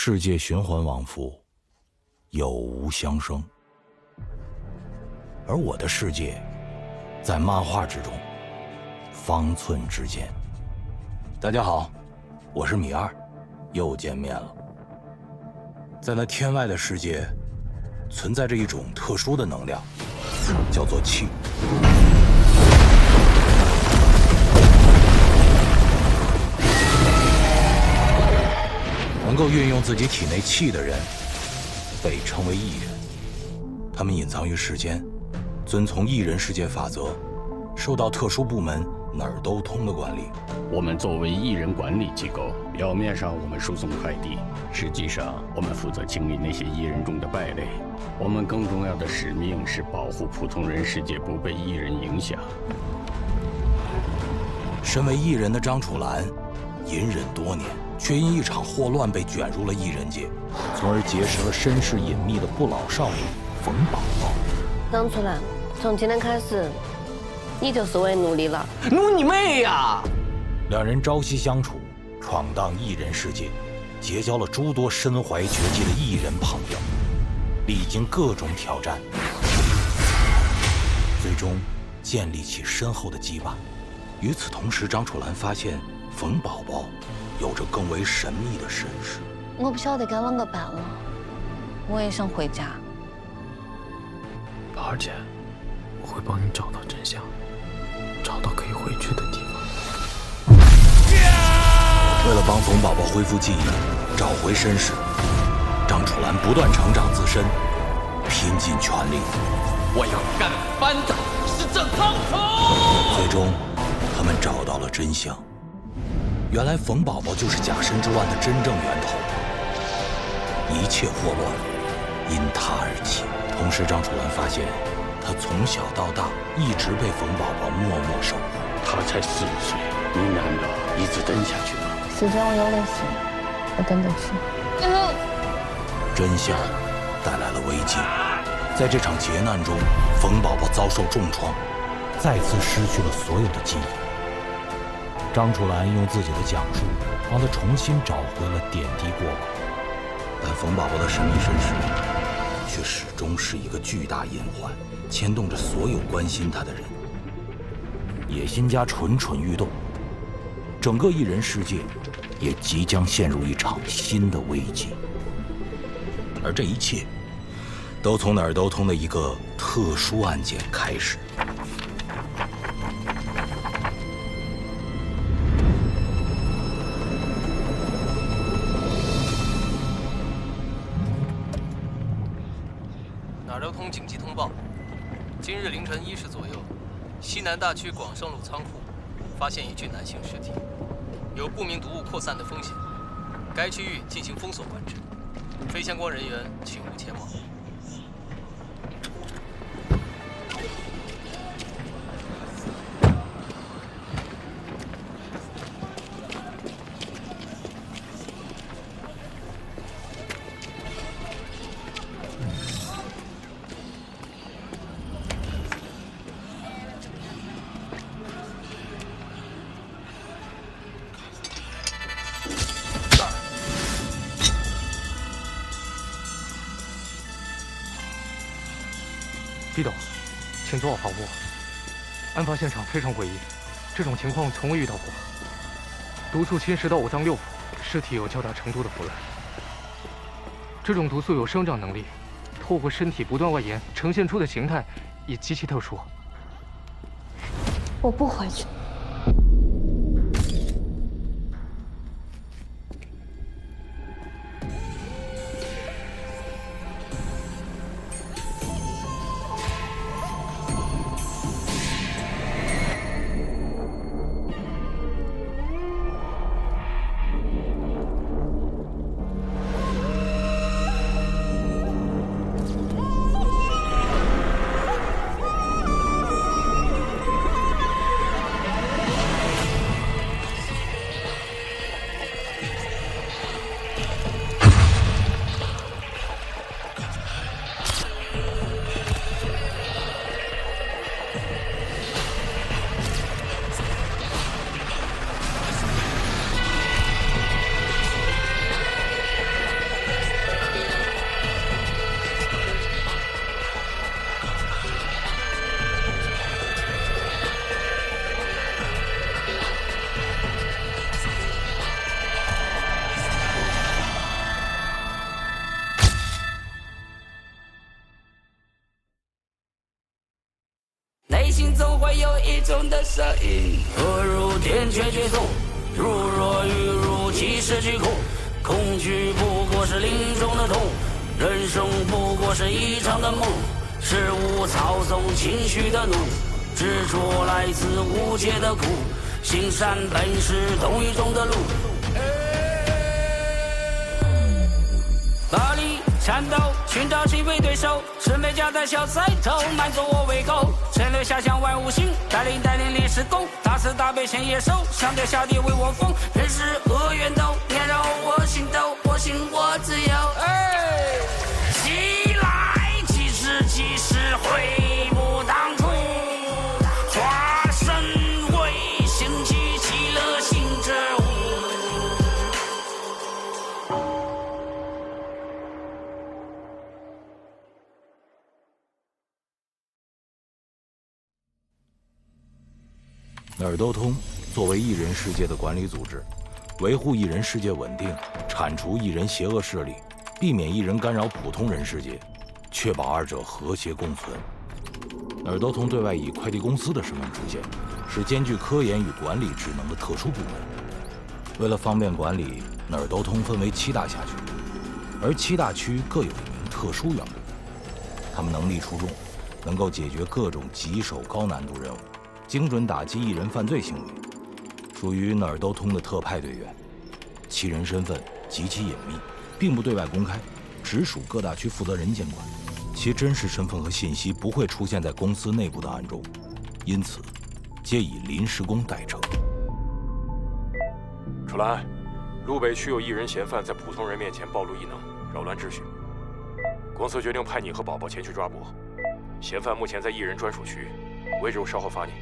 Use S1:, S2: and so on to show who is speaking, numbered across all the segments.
S1: 世界循环往复，有无相生。而我的世界，在漫画之中，方寸之间。大家好，我是米二，又见面了。在那天外的世界，存在着一种特殊的能量，叫做气。能够运用自己体内气的人，被称为异人。他们隐藏于世间，遵从异人世界法则，受到特殊部门哪儿都通的管理。
S2: 我们作为艺人管理机构，表面上我们输送快递，实际上我们负责清理那些艺人中的败类。我们更重要的使命是保护普通人世界不被艺人影响。
S1: 身为艺人的张楚岚，隐忍多年，却因一场霍乱被卷入了艺人界，从而结识了身世隐秘的不老少女冯宝宝。
S3: 张楚岚，从今天开始，你就是我的奴隶了。
S4: 奴你妹呀！
S1: 两人朝夕相处，闯荡艺人世界，结交了诸多身怀绝技的艺人朋友，历经各种挑战，最终建立起深厚的羁绊。与此同时，张楚岚发现冯宝宝有着更为神秘的身世。
S3: 我不晓得该啷个办了，我也想回家。
S4: 宝儿姐，我会帮你找到真相，找到可以回去的地方。
S1: 为了帮冯宝宝恢复记忆，找回身世，张楚岚不断成长自身，拼尽全力。
S4: 我要干翻的是这汤头。
S1: 最终，他们找到了真相。原来冯宝宝就是假身之乱的真正源头，一切祸乱因他而起。同时，张楚岚发现，他从小到大一直被冯宝宝默默守护。
S2: 他才4岁，你难道一直等下去吗？
S3: 只要我有的是，我等得起。
S1: 真相带来了危机，在这场劫难中，冯宝宝遭受重创，再次失去了所有的记忆。张楚岚用自己的讲述，帮他重新找回了点滴过往，但冯宝宝的神秘身世，却始终是一个巨大隐患，牵动着所有关心他的人。野心家蠢蠢欲动，整个艺人世界也即将陷入一场新的危机。而这一切，都从哪儿都通的一个特殊案件开始。
S5: 哪儿都通紧急通报：今日凌晨1时左右，西南大区广盛路仓库发现一具男性尸体，有不明毒物扩散的风险，该区域进行封锁管制，非相关人员请勿前往。
S6: 毕董，请坐我跑步。案发现场非常诡异，这种情况从未遇到过。毒素侵蚀到五脏六腑，尸体有较大程度的腐烂。这种毒素有生长能力，透过身体不断外延，呈现出的形态也极其特殊。
S3: 我不回去。
S7: 心总会有一种的声音。恶如天却绝痛，如若雨如其失去空。恐惧不过是林中的痛，人生不过是一场的梦。事物操纵情绪的怒，执着来自无解的苦。行善本是同一种的路。暴力战斗，寻找机会对手，是每家的小菜头，满足我胃口。陈留下向万物行，带领历史功，大慈大悲显野兽，相对下地为我疯。人是恶源头，年让我心斗，我信我自由。起来，其实悔不当初，化身为兴起极乐行之物。
S1: 哪儿都通作为异人世界的管理组织，维护异人世界稳定，铲除异人邪恶势力，避免异人干扰普通人世界，确保二者和谐共存。哪儿都通对外以快递公司的身份出现，是兼具科研与管理职能的特殊部门。为了方便管理，哪儿都通分为7大辖区，而7大区各有一名特殊员工，他们能力出众，能够解决各种棘手高难度任务，精准打击异人犯罪行为，属于哪儿都通的特派队员。其人身份极其隐秘，并不对外公开，直属各大区负责人监管，其真实身份和信息不会出现在公司内部档案中，因此皆以临时工代称。
S8: 楚兰，路北区有异人嫌犯在普通人面前暴露异能，扰乱秩序。公司决定派你和宝宝前去抓捕。嫌犯目前在异人专属区，位置我稍后发你。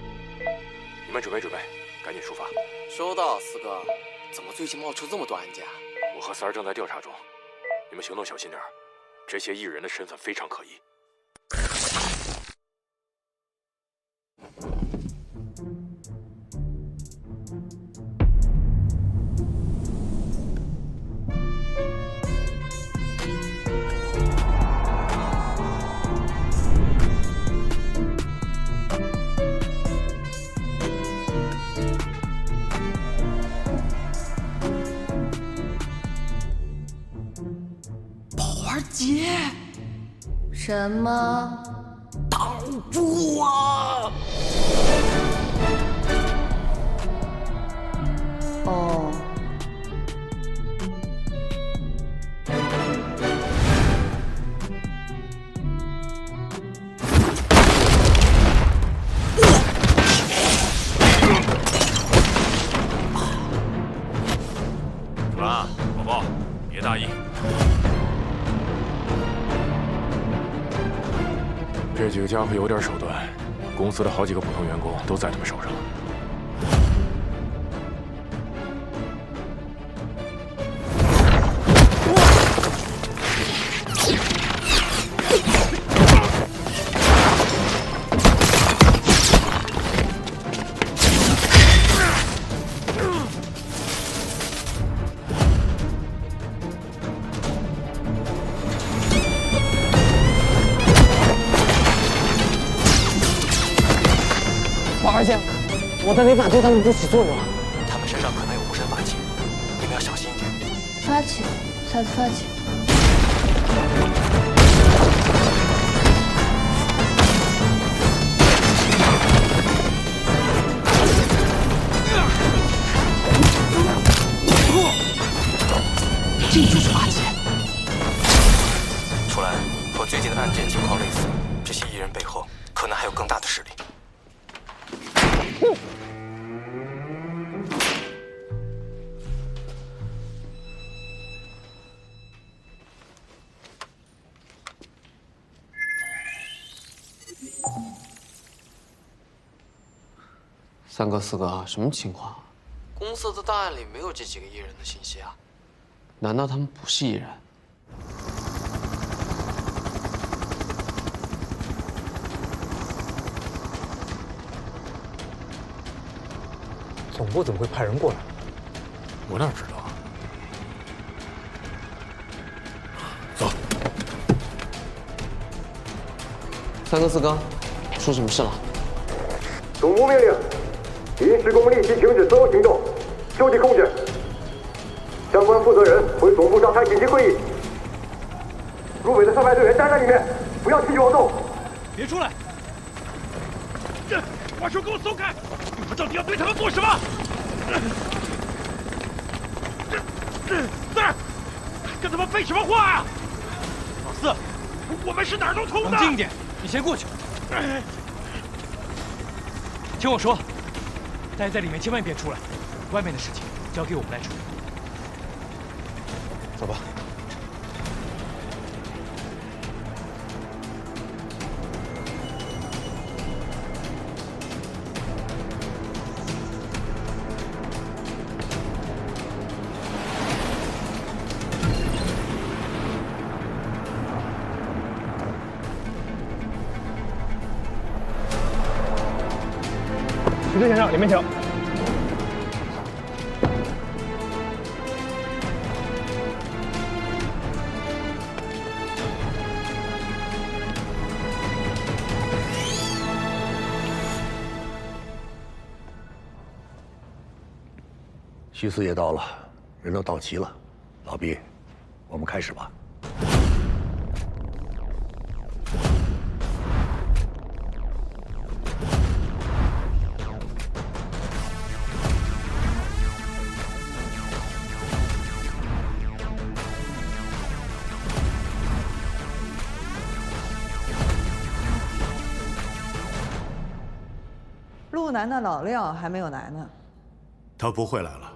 S8: 你们准备准备，赶紧出发。
S9: 收到，四哥。怎么最近冒出这么多案件啊？
S8: 我和三儿正在调查中，你们行动小心点，这些异人的身份非常可疑。
S7: 姐，
S3: 什么？
S7: 挡住啊！
S3: 哦。
S8: 楚兰，宝宝，别大意。这几个家伙有点手段，公司的好几个普通员工都在他们手上了。
S10: 而且我的雷法对他们不起作用，
S9: 他们身上可能有护身法器，你们要小心一点。
S3: 发起，下次发起。
S9: 这就是法器。楚兰，和最近的案件情况类似，这些异人背后可能还有更大的势力。
S10: 三哥、四哥，什么情况？
S9: 公司的档案里没有这几个异人的信息啊。
S10: 难道他们不是异人？
S6: 总部怎么会派人过来？
S8: 我哪知道啊？走。
S10: 三哥、四哥，出什么事了？
S11: 总部命令，临时工立即停止所有行动，就地控制。相关负责人回总部召开紧急会议。入围的特派队员待在里面，不要轻举妄动。
S12: 别出来！把手给我松开！你们到底要对他们做什么？在儿，跟他们废什么话啊！老四，我们是哪儿都通的。
S6: 冷静一点，你先过去。听我说，待在里面千万别出来，外面的事情交给我们来处理。走吧。徐队先生，里面请。
S13: 徐四也到了，人都到齐了。老毕，我们开始吧。
S14: 陆南的老廖还没有来呢。
S15: 他不会来了。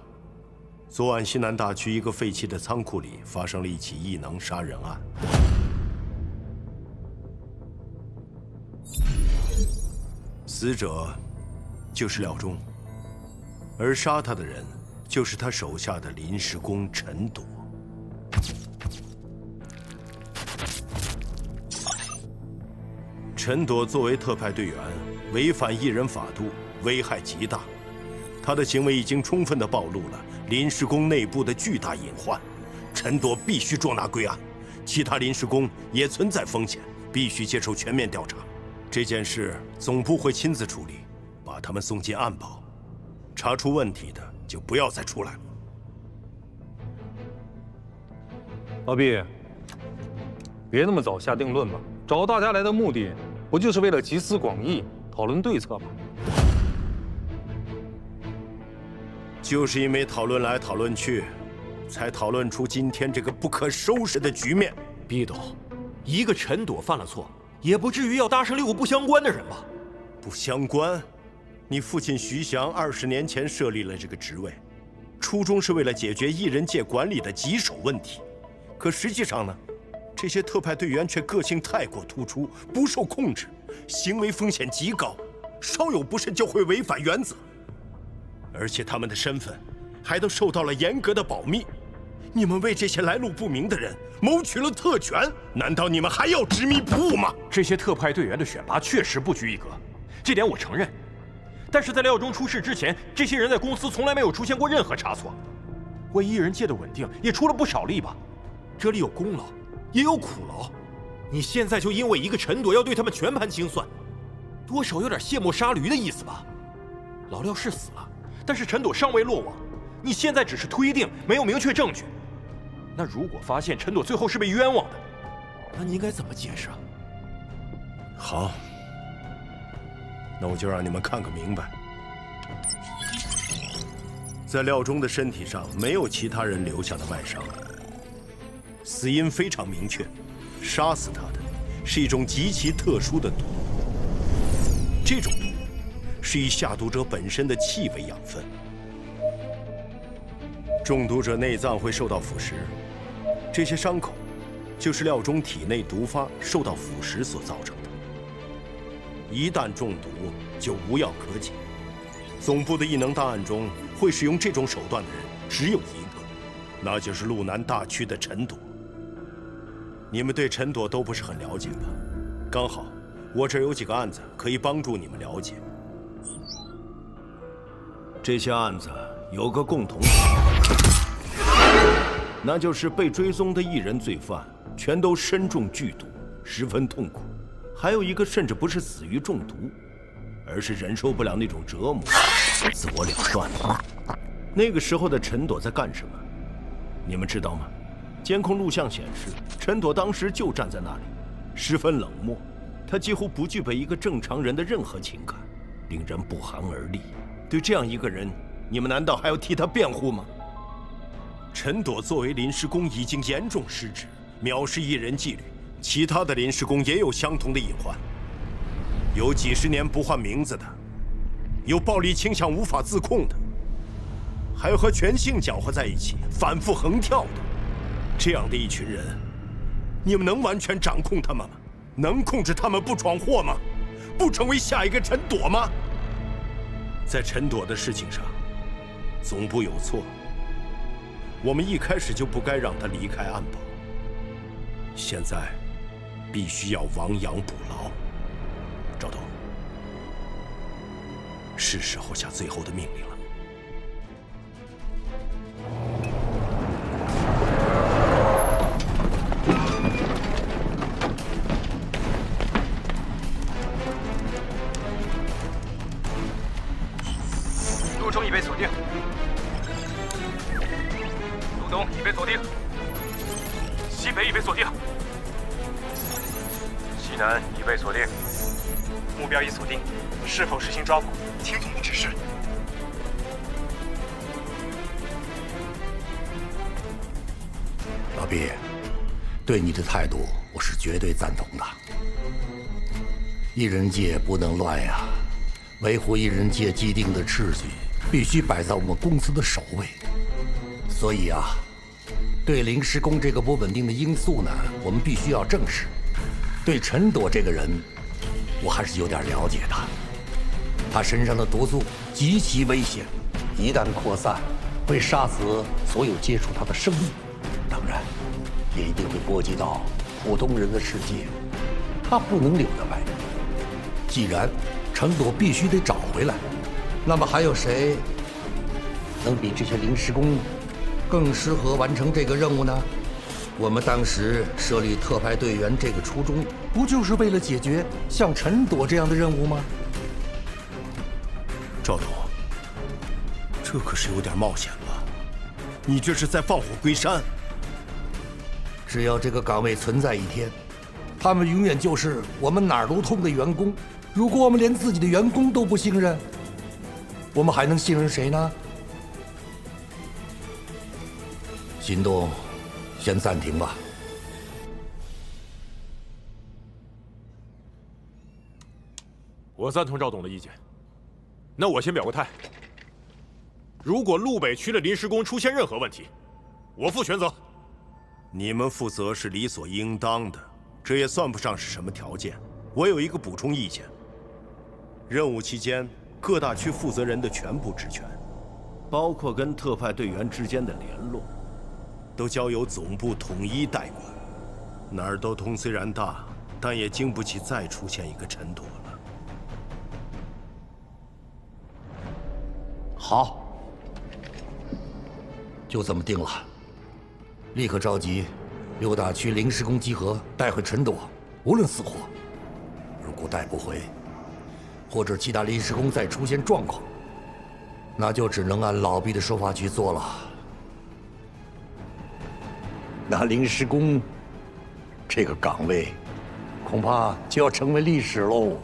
S15: 昨晚西南大区一个废弃的仓库里发生了一起异能杀人案，死者就是廖忠，而杀他的人就是他手下的临时工陈朵。陈朵作为特派队员，违反异人法度，危害极大。他的行为已经充分地暴露了临时工内部的巨大隐患，陈朵必须捉拿归案，其他临时工也存在风险，必须接受全面调查。这件事总部会亲自处理，把他们送进暗保，查出问题的就不要再出来了。
S16: 老毕，别那么早下定论吧。找大家来的目的，不就是为了集思广益，讨论对策吗？
S15: 就是因为讨论来讨论去，才讨论出今天这个不可收拾的局面。
S9: 毕董，一个陈朵犯了错，也不至于要搭上6个不相关的人吧？
S15: 不相关？你父亲徐翔20年前设立了这个职位，初衷是为了解决艺人界管理的棘手问题。可实际上呢，这些特派队员却个性太过突出，不受控制，行为风险极高，稍有不慎就会违反原则。而且他们的身份还都受到了严格的保密。你们为这些来路不明的人谋取了特权，难道你们还要执迷不悟吗？
S9: 这些特派队员的选拔确实不拘一格，这点我承认。但是在廖忠出事之前，这些人在公司从来没有出现过任何差错，为艺人界的稳定也出了不少力吧。这里有功劳，也有苦劳。你现在就因为一个陈朵要对他们全盘清算，多少有点卸磨杀驴的意思吧？老廖是死了，但是陈朵尚未落网，你现在只是推定，没有明确证据。那如果发现陈朵最后是被冤枉的，那你应该怎么解释啊？
S15: 好，那我就让你们看个明白。在廖忠的身体上没有其他人留下的外伤，死因非常明确，杀死他的是一种极其特殊的毒。这种毒是以下毒者本身的气为养分，中毒者内脏会受到腐蚀，这些伤口就是廖忠体内毒发受到腐蚀所造成的。一旦中毒，就无药可解。总部的异能档案中会使用这种手段的人只有一个，那就是路南大区的陈朵。你们对陈朵都不是很了解吧？刚好，我这儿有几个案子可以帮助你们了解。这些案子有个共同点，那就是被追踪的艺人罪犯全都身中剧毒，十分痛苦。还有一个甚至不是死于中毒，而是忍受不了那种折磨，自我了断了。那个时候的陈朵在干什么？你们知道吗？监控录像显示，陈朵当时就站在那里，十分冷漠，他几乎不具备一个正常人的任何情感，令人不寒而栗。对这样一个人，你们难道还要替他辩护吗？陈朵作为临时工已经严重失职，藐视艺人纪律，其他的临时工也有相同的隐患，有几十年不换名字的，有暴力倾向无法自控的，还有和权性搅和在一起，反复横跳的。这样的一群人，你们能完全掌控他们吗？能控制他们不闯祸吗？不成为下一个陈朵吗？在陈朵的事情上，总部有错。我们一开始就不该让他离开安保。现在，必须要亡羊补牢。赵董，是时候下最后的命令了。
S6: 陆中已被锁定，陆东已被锁定，西北已被锁定，西南已被锁定，目标已锁定，是否实行抓捕，听总部指示。
S13: 老毕，对你的态度我是绝对赞同的。艺人界不能乱呀，维护艺人界既定的秩序，必须摆在我们公司的首位。所以啊，对临时工这个不稳定的因素呢，我们必须要正视。对陈朵这个人，我还是有点了解的。他身上的毒素极其危险，一旦扩散，会杀死所有接触他的生命，当然，也一定会波及到普通人的世界。他不能留在外面。既然陈朵必须得找回来，那么还有谁能比这些临时工更适合完成这个任务呢？我们当时设立特派队员这个初衷，不就是为了解决像陈朵这样的任务吗？
S15: 赵董，这可是有点冒险了，你这是在放火归山。
S13: 只要这个岗位存在一天，他们永远就是我们哪儿都通的员工。如果我们连自己的员工都不信任，我们还能信任谁呢？行动先暂停吧。
S9: 我赞同赵董的意见。那我先表个态：如果路北区的临时工出现任何问题，我负全责。
S15: 你们负责是理所应当的，这也算不上是什么条件。我有一个补充意见：任务期间，各大区负责人的全部职权，包括跟特派队员之间的联络，都交由总部统一代管。哪儿都通虽然大，但也经不起再出现一个陈朵了。
S13: 好，就这么定了。立刻召集6大区临时工集合，带回陈朵，无论死活。如果带不回，或者其他临时工再出现状况，那就只能按老毕的说法去做了。那临时工这个岗位，恐怕就要成为历史喽。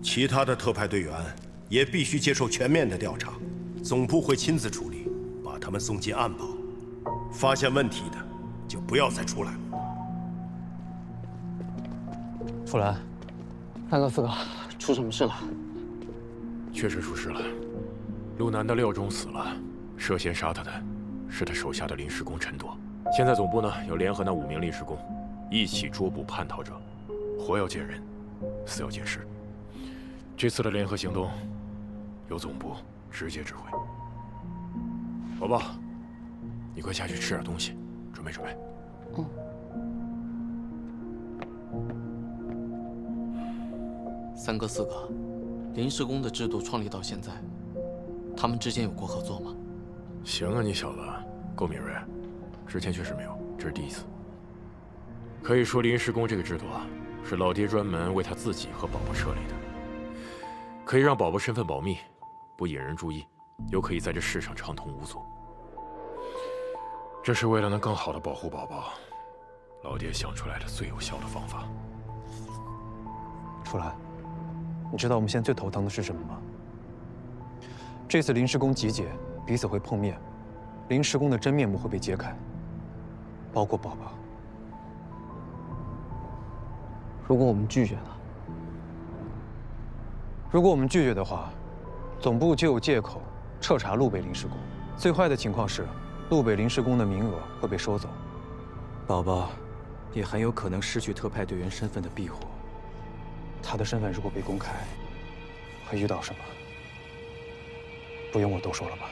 S15: 其他的特派队员也必须接受全面的调查，总部会亲自处理，把他们送进安保。发现问题的就不要再出来了。
S10: 傅兰，大哥四哥，出什么事了？
S9: 确实出事了，路南的廖忠死了，涉嫌杀他的是他手下的临时工陈朵。现在总部呢有联合那5名临时工，一起捉捕叛逃者，活要见人，死要见尸。这次的联合行动，由总部直接指挥。宝宝，你快下去吃点东西，准备准备。
S4: 三哥四哥，临时工的制度创立到现在，他们之间有过合作吗？
S8: 行啊，你小子够敏锐，之前确实没有，这是第一次。可以说临时工这个制度啊，是老爹专门为他自己和宝宝设立的，可以让宝宝身份保密，不引人注意，又可以在这世上畅通无阻。这是为了能更好的保护宝宝，老爹想出来的最有效的方法。
S17: 楚岚，你知道我们现在最头疼的是什么吗？这次临时工集结，彼此会碰面，临时工的真面目会被揭开，包括宝宝。
S4: 如果我们拒绝呢？
S17: 如果我们拒绝的话，总部就有借口彻查路北临时工。最坏的情况是，路北临时工的名额会被收走，宝宝也很有可能失去特派队员身份的庇护。他的身份如果被公开，会遇到什么？不用我多说了吧？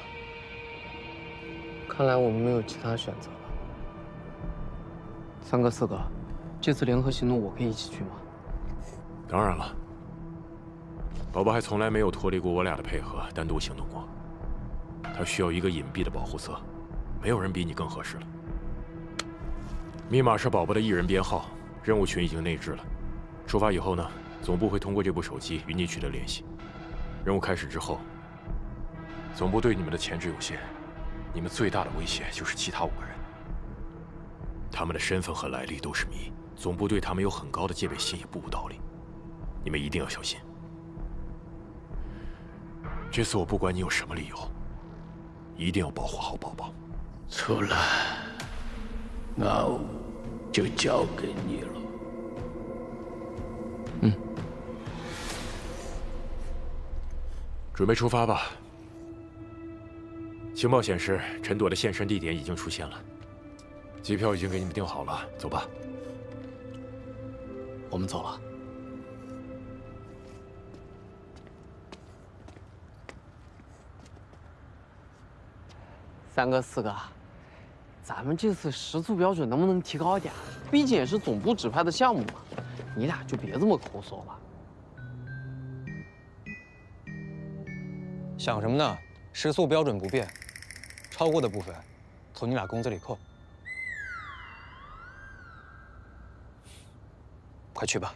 S4: 看来我们没有其他选择了。三哥四哥，这次联合行动我可以一起去吗？
S8: 当然了，宝宝还从来没有脱离过我俩的配合，单独行动过。他需要一个隐蔽的保护色，没有人比你更合适了。密码是宝宝的一人编号，任务群已经内置了。出发以后呢，总部会通过这部手机与你取得联系。任务开始之后，总部对你们的牵制有限，你们最大的威胁就是其他5个人。他们的身份和来历都是谜，总部对他们有很高的戒备心也不无道理。你们一定要小心。这次我不管你有什么理由，一定要保护好宝宝。
S2: 楚岚，那就交给你了。
S8: 准备出发吧。情报显示，陈朵的现身地点已经出现了，机票已经给你们订好了，走吧。
S4: 我们走了。三哥四哥，咱们这次食宿标准能不能提高一点？毕竟也是总部指派的项目嘛，你俩就别这么抠搜了。
S17: 想什么呢？食宿标准不变，超过的部分从你俩工资里扣。快去吧。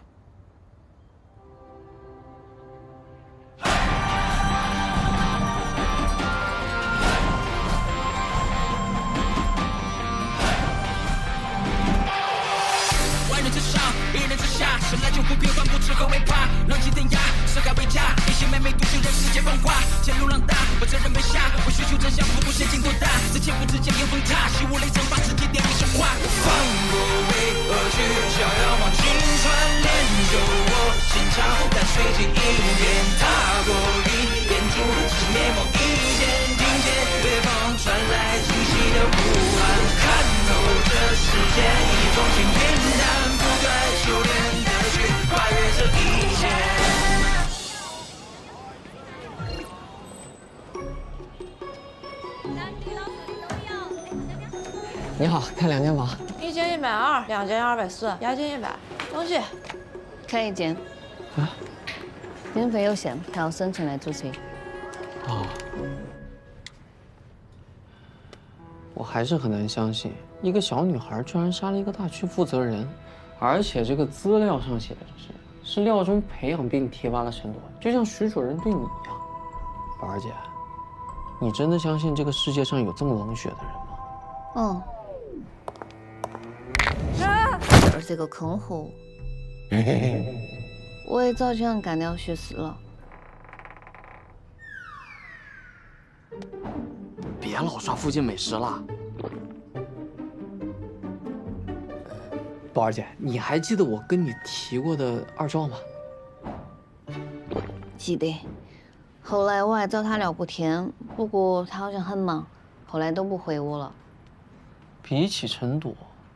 S7: 万人之上，一人之下，生来就不平凡，不知何为怕。冷静典雅，是海为家，一些妹妹独行人世界风华。前路浪大，我责任被下，我需求真相，不顾险境多大。之前不知间迎风踏，习无泪蒸发，世界点一生花。我放过为何去，逍遥望青川，练就我心肠。但随即一遍踏过一遍珠，是面眸一见，听见北方传来清晰的呼喊。看透这世间一种平平淡，不断修炼的去跨越这一切。
S10: 你好，看2间房。
S14: 1间120，2间240，押金100。东西，
S3: 看1间。
S10: 啊？
S3: 年费有限，他要申请来租期。
S4: 哦。我还是很难相信，一个小女孩居然杀了一个大区负责人，而且这个资料上写的是廖中培养并提拔了陈朵，就像徐主任对你一样。宝儿姐，你真的相信这个世界上有这么冷血的人吗？
S3: 而这个坑货，我也早就想干掉徐思了。
S4: 别老刷附近美食了。宝儿姐，你还记得我跟你提过的2兆吗？
S3: 记得。后来我还找他聊过天，不过他好像很忙，后来都不回我了。
S4: 比起陈朵，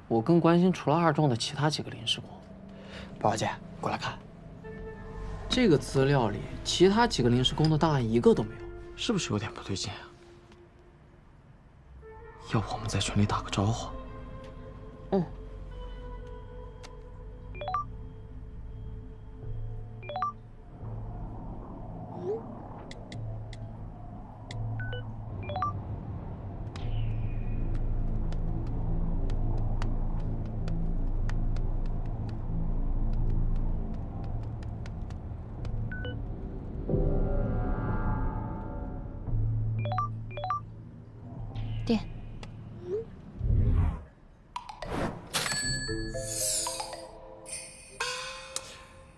S4: 我更关心除了2壮的其他几个临时工。宝儿姐，过来看。这个资料里，其他几个临时工的档案一个都没有，是不是有点不对劲啊？要不我们在群里打个招呼？
S3: 嗯。点。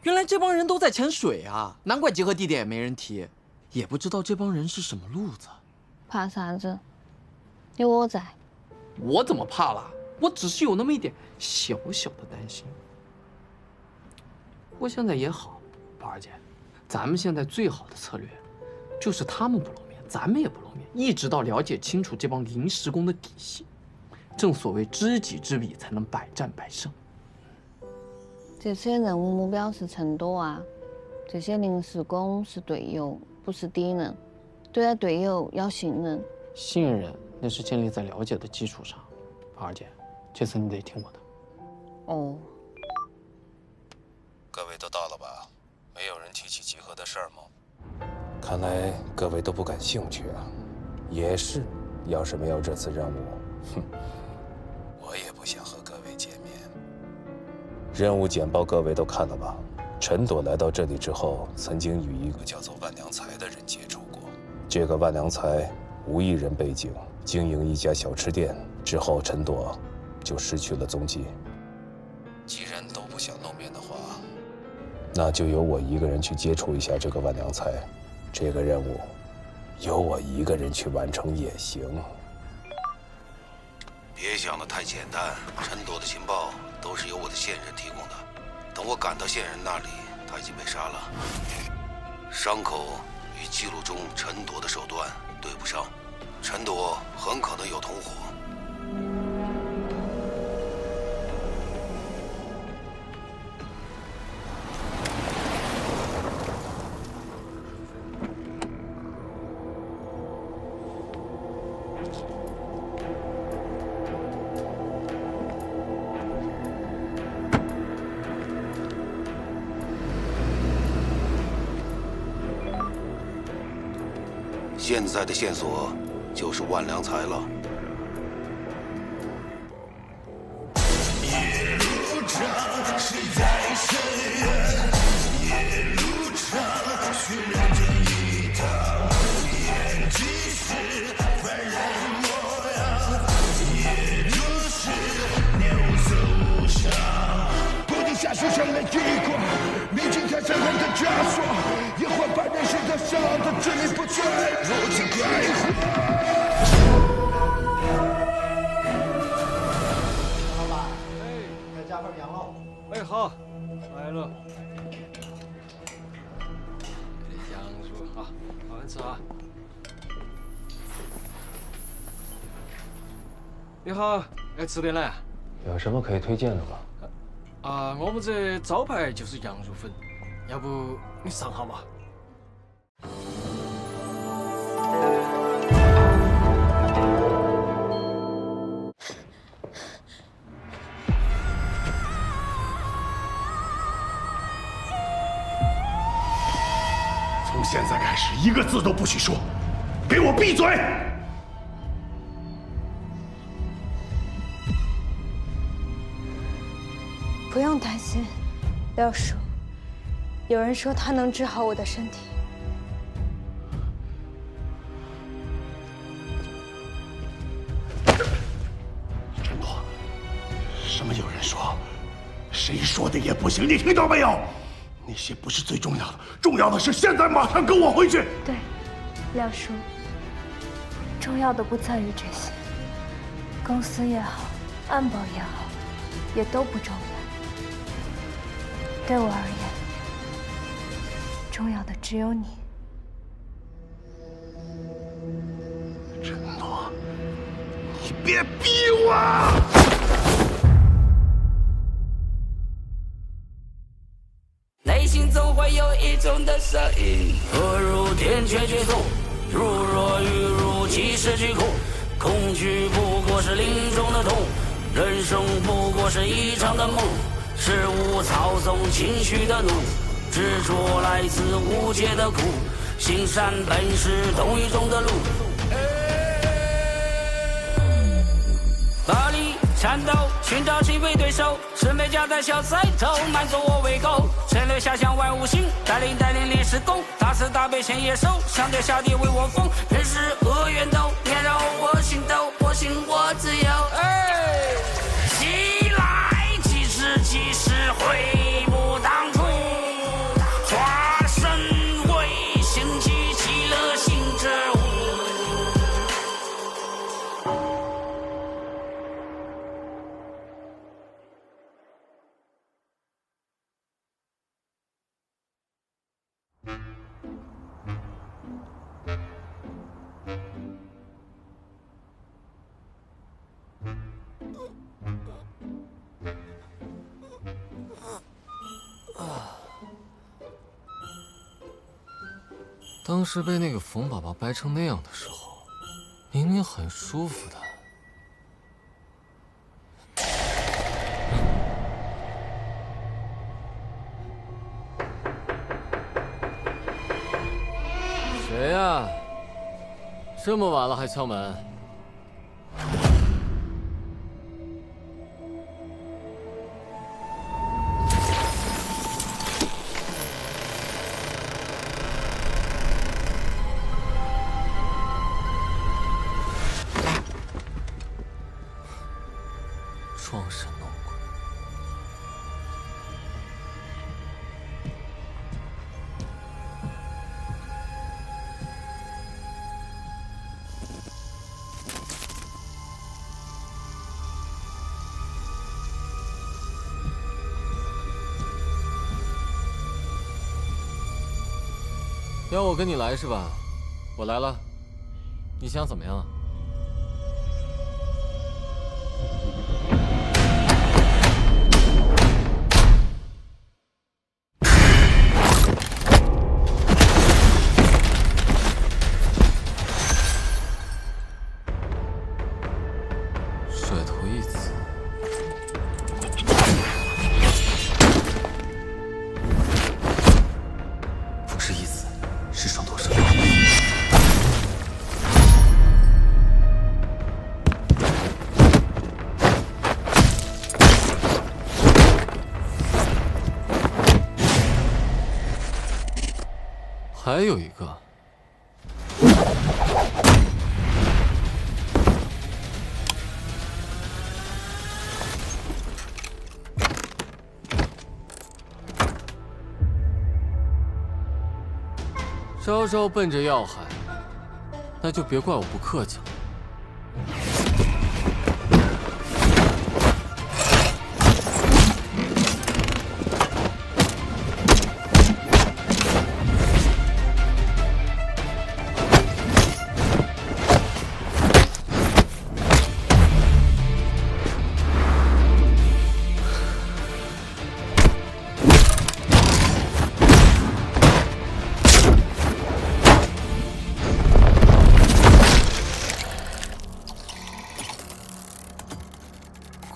S18: 原来这帮人都在潜水啊，难怪集合地点也没人提，也不知道这帮人是什么路子。
S3: 怕啥子？有我在。
S18: 我怎么怕了？我只是有那么一点小小的担心。不过现在也好，宝儿姐，咱们现在最好的策略，就是他们不露面，咱们也不露面，一直到了解清楚这帮临时工的底细。正所谓知己知彼，才能百战百胜。
S3: 这次的任务目标是成都啊，这些临时工是队友，不是敌人。对待队友要信任。
S4: 信任那是建立在了解的基础上。宝儿姐，这次你得听我的。
S3: 哦。
S19: 各位都到了吧？没有人提起集合的事儿吗？看来各位都不感兴趣啊。也是，要是没有这次任务，哼，我也不想和各位见面。任务简报各位都看了吧？陈朵来到这里之后，曾经与一个叫做万良才的人接触过。这个万良才无一人背景，经营一家小吃店。之后陈朵就失去了踪迹。既然都不想露面的话，那就由我一个人去接触一下这个万良才。这个任务由我一个人去完成也行。
S13: 别想得太简单，陈朵的情报都是由我的线人提供的。等我赶到线人那里，他已经被杀了。伤口与记录中陈朵的手段对不上，陈朵很可能有同伙。现在的线索就是万良才了。
S20: 夜路长，谁在深渊？夜路长，寻人这一趟，眼睛是凡人模样，也就是牛走无常。头顶下树上的激光，历经他身后的枷锁，野花把人生的伤的支离破碎，如此开花。
S12: 老板，再加份羊肉。好，来了。羊肉啊，慢慢吃啊。你好，来吃点来。
S19: 有什么可以推荐的吗？
S12: 我们这招牌就是羊肉粉，要不你上哈嘛？
S20: 从现在开始，一个字都不许说，给我闭嘴！
S21: 不用担心，廖叔。有人说他能治好我的身体。
S20: 陈朵，什么有人说？谁说的也不行，你听到没有？那些不是最重要的，重要的是现在马上跟我回去。
S21: 对，廖叔，重要的不在于这些，公司也好，安保也好，也都不重要。对我而言，重要的只有你。
S20: 陈朵，你别逼我！
S7: 内心总会有一种的声音，恶如天却却痛，如若雨如即时巨空，恐惧不过是林中的痛，人生不过是一场的梦，事物操纵情绪的怒，执着来自无解的苦，行善本是同一种的路。巴黎战斗，寻找机会对手，准备夹带小菜头，满足我胃口。陈留下向万物行，带领历史功，大慈大悲献野兽，上天下地为我疯，人是恶源头，年绕我心头，我信我自由。哎，起来，即使即使悔不当初，化身为兴起极乐行之物。
S5: 当时被那个冯宝宝掰成那样的时候，明明很舒服的。谁呀？这么晚了还敲门？装神弄鬼。要我跟你来是吧？我来了，你想怎么样啊？甩头一刺。不是一刺，是双头蛇。还有一个。稍稍奔着要害，那就别怪我不客气了。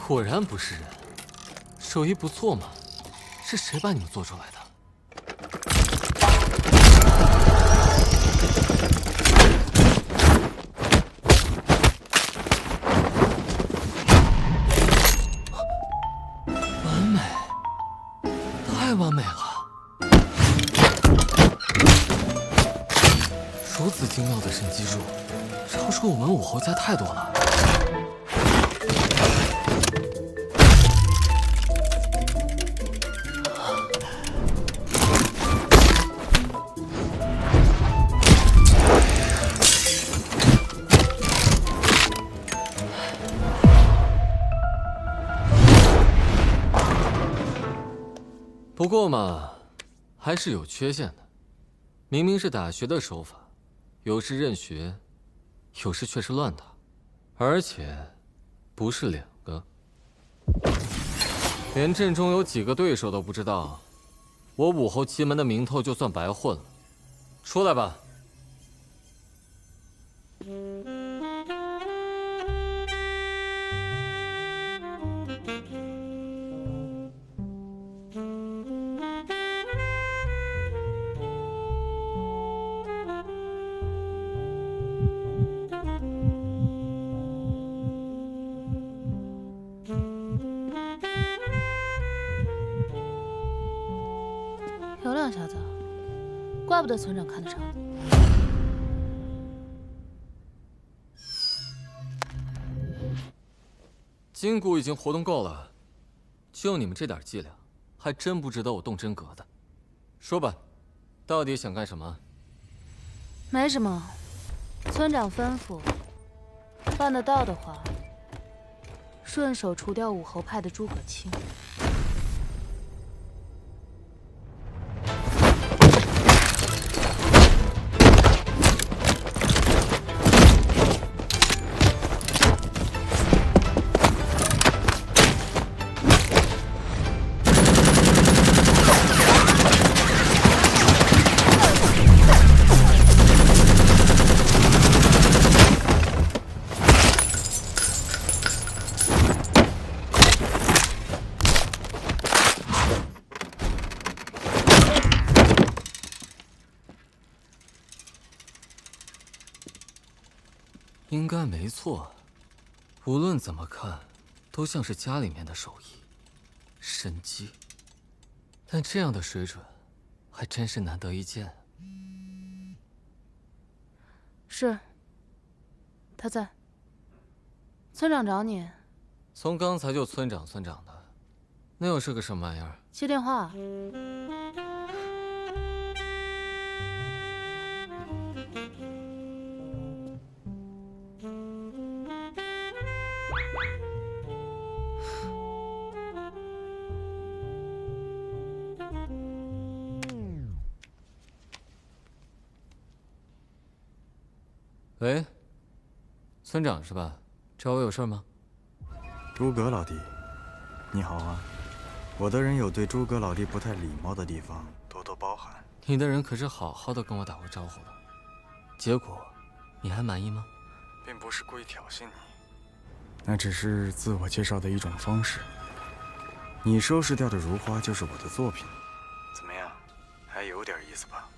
S5: 果然不是人，手艺不错嘛。是谁把你们做出来的？完美，太完美了！如此精妙的神技术，超出我们武侯家太多了。不过嘛，还是有缺陷的。明明是打学的手法，有时认学，有时却是乱打，而且不是2个，连阵中有几个对手都不知道，我武侯奇门的名头就算白混了。出来吧。
S1: 漂亮小子，怪不得村长看得上你。
S5: 筋骨已经活动够了，就你们这点伎俩，还真不值得我动真格的。说吧，到底想干什么？
S1: 没什么，村长吩咐，办得到的话，顺手除掉武侯派的诸葛青。
S5: 应该没错，无论怎么看，都像是家里面的手艺，神机。但这样的水准，还真是难得一见。
S1: 是，他在。村长找你。
S5: 从刚才就村长的，那又是个什么玩意儿？
S1: 接电话。
S5: 喂，村长是吧？找我有事吗？
S22: 诸葛老弟，你好啊！我的人有对诸葛老弟不太礼貌的地方，多多包涵。
S5: 你的人可是好好的跟我打过招呼的，结果你还满意吗？
S22: 并不是故意挑衅你，那只是自我介绍的一种方式。你收拾掉的如花就是我的作品，怎么样？还有点意思吧？